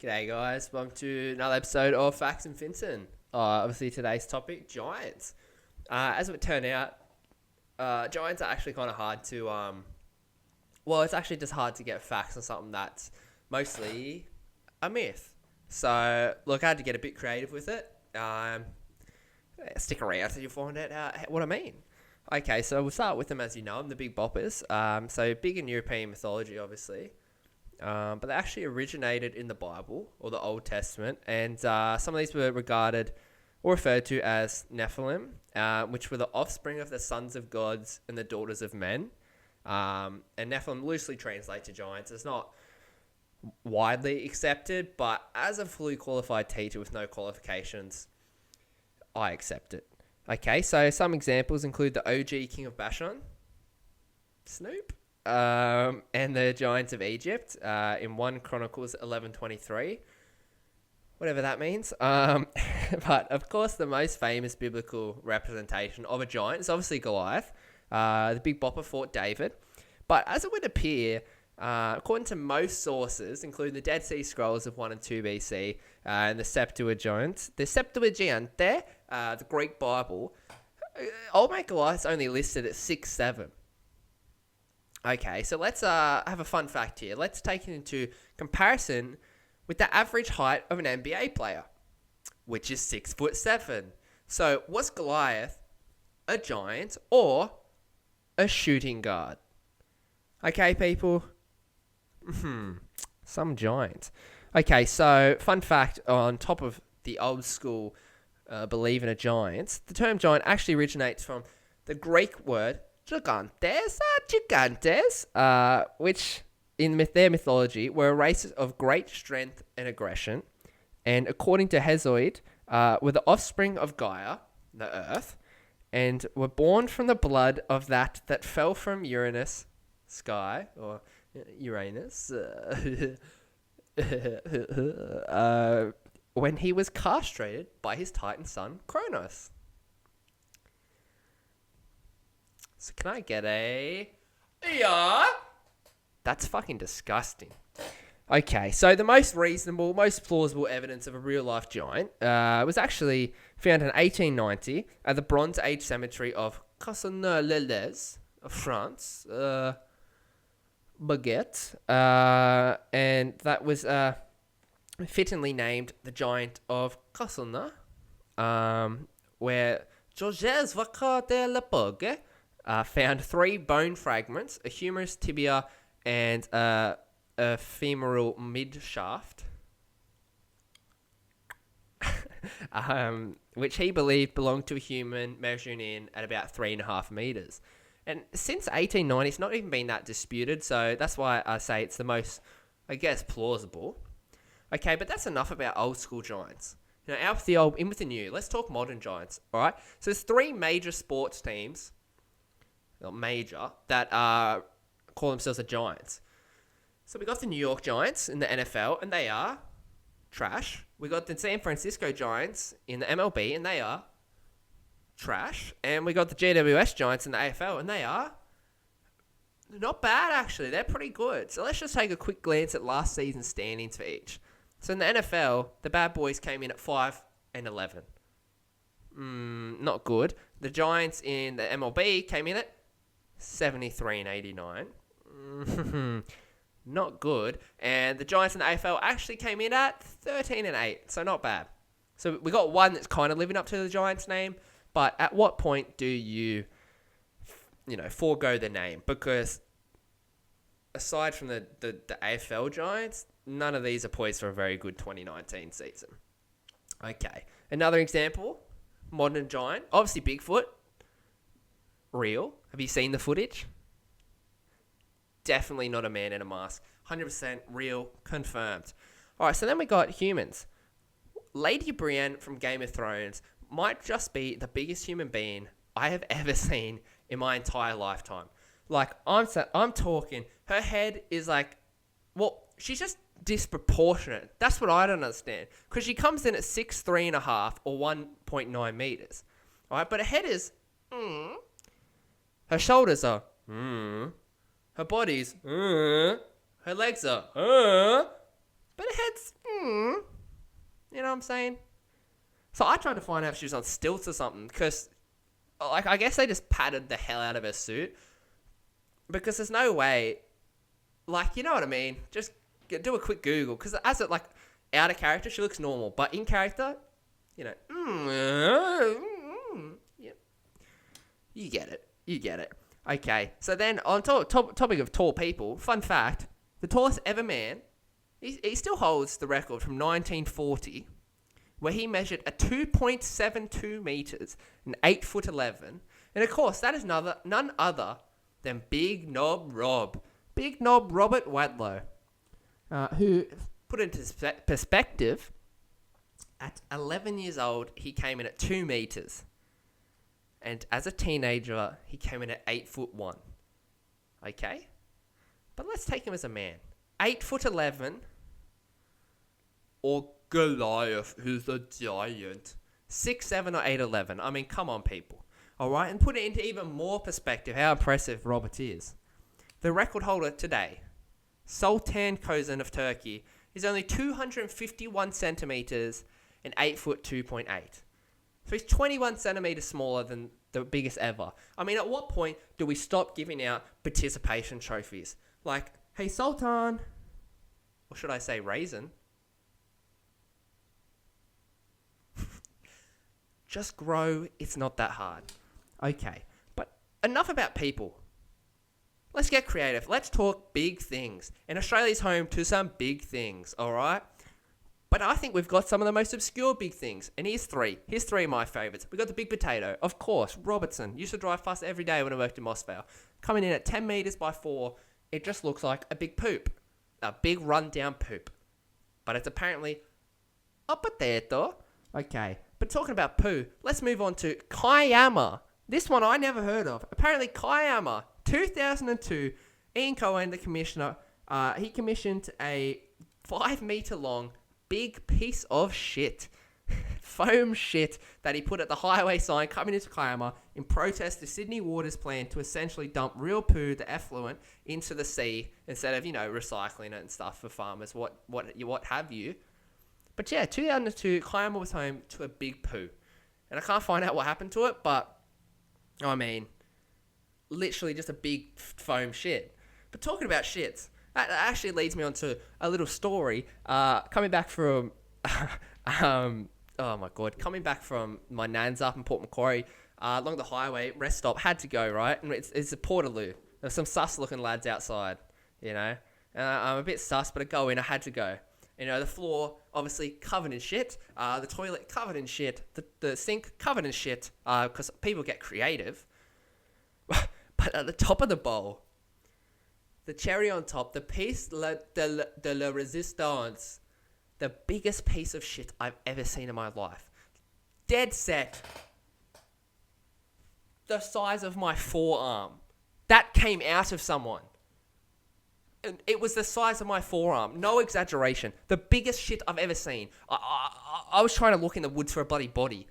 G'day guys, welcome to another episode of Facts and Fintan. Obviously today's topic, giants. As it would turn out, giants are actually kind of hard to, it's actually just hard to get facts on something that's mostly a myth. So, look, I had to get a bit creative with it. Stick around so you'll find out what I mean. Okay, so we'll start with them as you know them, the big boppers. So big in European mythology, obviously. But they actually originated in the Bible or the Old Testament, and some of these were regarded or referred to as Nephilim, which were the offspring of the sons of gods and the daughters of men. And Nephilim loosely translates to giants. It's not widely accepted, but as a fully qualified teacher with no qualifications, I accept it. Okay, so some examples include the OG King of Bashan, Snoop, and the giants of Egypt in 1 Chronicles 11:23, whatever that means. But of course, the most famous biblical representation of a giant is obviously Goliath. The big bopper fought David. But as it would appear, according to most sources, including the Dead Sea Scrolls of 1 and 2 BC and the Septuagint, the Greek Bible, Old Mate Goliath's only listed at 6'7". Okay, so let's have a fun fact here. Let's take it into comparison with the average height of an NBA player, which is 6'7". So was Goliath a giant or a shooting guard? Okay, people. Some giant. Okay, so fun fact on top of the old school belief in a giant, the term giant actually originates from the Greek word gigantes, which in their mythology were a race of great strength and aggression, and according to Hesiod, were the offspring of Gaia, the earth, and were born from the blood of that fell from Uranus, sky, or Uranus, when he was castrated by his Titan son, Kronos. So can I get a... Yeah? That's fucking disgusting. Okay, so the most reasonable, most plausible evidence of a real-life giant was actually found in 1890 at the Bronze Age cemetery of Cossonay-les, France, Baguette, and that was fittingly named the Giant of Cossonay, where Georges Vaca de la Pogue found 3 bone fragments, a humerus tibia and a femoral mid-shaft, which he believed belonged to a human measuring in at about 3.5 meters. And since 1890, it's not even been that disputed, so that's why I say it's the most, I guess, plausible. Okay, but that's enough about old school giants. Now, out with the old, in with the new. Let's talk modern giants, all right? So there's 3 major sports teams, that call themselves the Giants. So we got the New York Giants in the NFL, and they are trash. We got the San Francisco Giants in the MLB, and they are trash. And we got the GWS Giants in the AFL, and they are not bad, actually. They're pretty good. So let's just take a quick glance at last season's standings for each. So in the NFL, the bad boys came in at 5-11. Not good. The Giants in the MLB came in at 73-89. Not good. And the Giants in the AFL actually came in at 13-8. So not bad. So we got one that's kind of living up to the Giants name. But at what point do you forego the name? Because aside from the AFL Giants, none of these are poised for a very good 2019 season. Okay. Another example, modern giant. Obviously Bigfoot. Real. Have you seen the footage? Definitely not a man in a mask. 100% real, confirmed. All right, so then we got humans. Lady Brienne from Game of Thrones might just be the biggest human being I have ever seen in my entire lifetime. Like, I'm talking, her head is like, she's just disproportionate. That's what I don't understand. Because she comes in at 6'3.5" or 1.9 meters. All right, but her head is, her shoulders are, her body's, her legs are, But her head's, you know what I'm saying? So I tried to find out if she was on stilts or something, because, like, I guess they just padded the hell out of her suit, because there's no way, like, you know what I mean? Just do a quick Google, because as it, like, out of character, she looks normal, but in character, you know, yeah, you get it. You get it. Okay, so then on topic of tall people, fun fact, the tallest ever man, he still holds the record from 1940, where he measured a 2.72 meters and 8'11". And of course, that is none other than Big Knob Rob. Big Knob Robert Wadlow, who, put into perspective, at 11 years old, he came in at 2 meters. And as a teenager, he came in at 8'1". Okay? But let's take him as a man. 8'11", or Goliath, who's a giant. 6'7" or 8'11". I mean, come on, people. Alright? And put it into even more perspective how impressive Robert is. The record holder today, Sultan Kozan of Turkey, is only 251 centimeters and 8 foot 2.8. So he's 21 centimeters smaller than the biggest ever. I mean, at what point do we stop giving out participation trophies? Like, hey, Sultan, or should I say Raisin? Just grow, it's not that hard. Okay, but enough about people. Let's get creative. Let's talk big things. And Australia's home to some big things, alright? But I think we've got some of the most obscure big things. And here's three. Here's three of my favourites. We've got the big potato. Of course, Robertson. Used to drive fast every day when I worked in Mossvale. Coming in at 10 metres by 4, it just looks like a big poop. A big run-down poop. But it's apparently a potato. Okay. But talking about poo, let's move on to Kayama. This one I never heard of. Apparently Kayama, 2002, Ian Cohen, the commissioner, he commissioned a 5 metre long big piece of shit, foam shit, that he put at the highway sign coming into Kiama in protest to Sydney Water's plan to essentially dump real poo, the effluent, into the sea instead of, you know, recycling it and stuff for farmers, what have you. But yeah, 2002, Kiama was home to a big poo. And I can't find out what happened to it, but, I mean, literally just a big foam shit. But talking about shits, that actually leads me on to a little story. Coming back from, oh my God, coming back from my nan's up in Port Macquarie, along the highway, rest stop, had to go, right? And it's a Portaloo. There's some sus looking lads outside, you know? And I'm a bit sus, but I go in, I had to go. You know, the floor, obviously, covered in shit. The toilet, covered in shit. The sink, covered in shit. Because people get creative. But at the top of the bowl, the cherry on top, the piece de la resistance, the biggest piece of shit I've ever seen in my life. Dead set. The size of my forearm. That came out of someone. And it was the size of my forearm. No exaggeration. The biggest shit I've ever seen. I was trying to look in the woods for a bloody body.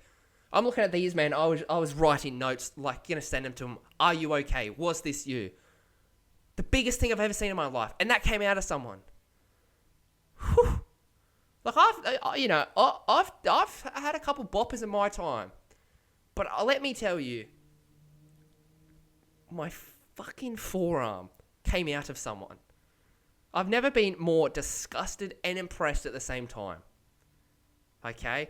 I'm looking at these, man. I was writing notes, like, gonna send them to them. Are you okay? Was this you? The biggest thing I've ever seen in my life. And that came out of someone. Whew. Like, I've had a couple boppers in my time. But let me tell you, my fucking forearm came out of someone. I've never been more disgusted and impressed at the same time. Okay?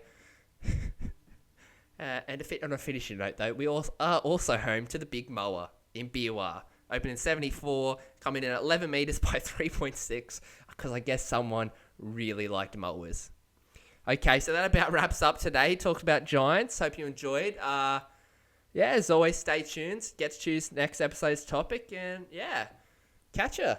And on a finishing note, though, we are also home to the Big Mower in Biwa. Opened in 74, coming in at 11 metres by 3.6, because I guess someone really liked mowers. Okay, so that about wraps up today. Talked about Giants. Hope you enjoyed. Yeah, as always, stay tuned. Get to choose next episode's topic, and yeah, catch ya.